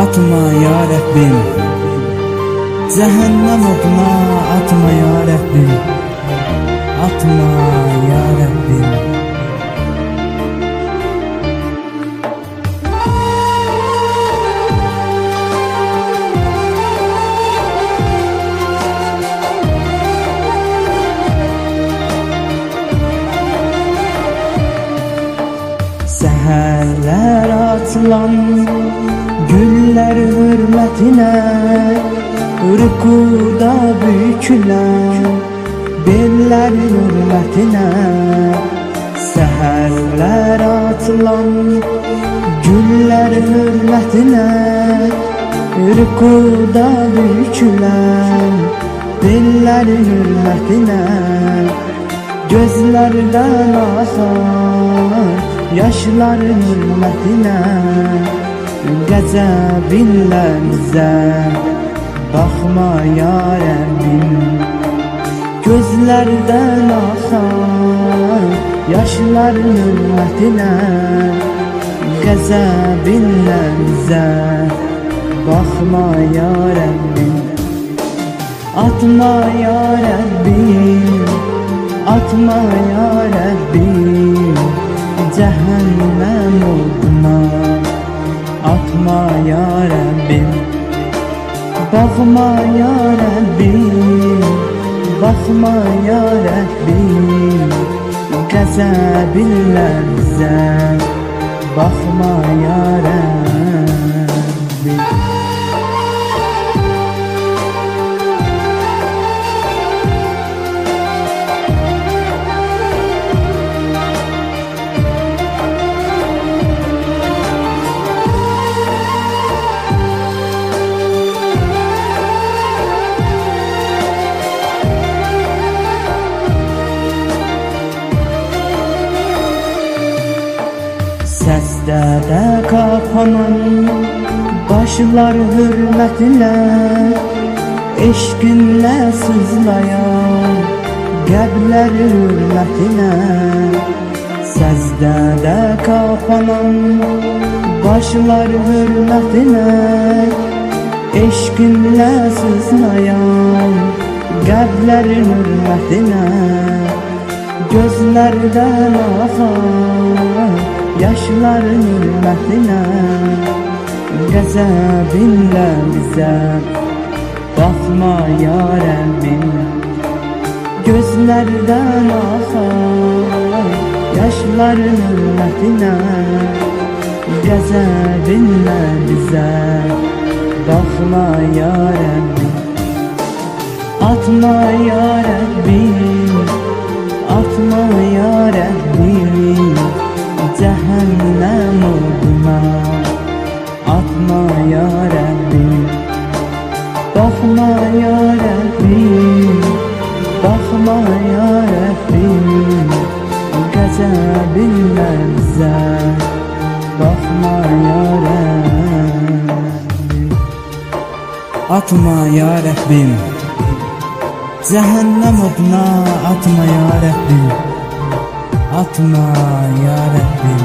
Atma ya Rabbim, cehennem oduna atma ya Rabbim, atma ya Rabbim. Seherler atılan güller hürmetine, rükuda bükülen beller hürmetine. Seherler atılan güller hürmetine, rükuda bükülen beller hürmetine. Gözlerden akar yaşlar hürmetine, gazabinle bize bakma ya Rabbim. Gözlerden akar yaşlar hürmetine, gazabinle bize bakma ya Rabbim. Atma ya Rabbim, atma ya Rabbim, cehennem oduna atma ya Rabbim. Bakma ya Rabbim, bakma ya Rabbim, gazabinle bize bakma ya Rabbim. Secdede kapanan başlar hürmetine, eşkinle sızlayan kalpler hürmetine. Secdede kapanan başlar hürmetine, eşkinle sızlayan kalpler hürmetine. Gözlerden akar yaşlar hürmetine, gazabinle bize bakma ya Rabbim. Gözlerden akar yaşlar hürmetine, gazabinle bize bakma ya Rabbim. Atma ya Rabbim, atma ya Rabbim, cehennem oduna atma ya Rabbim. Bakma ya Rabbim, bakma ya Rabbim, gazabinle bize bakma ya Rabbim. Atma ya Rabbim, cehennem oduna atma ya Rabbim, atma ya Rabbim.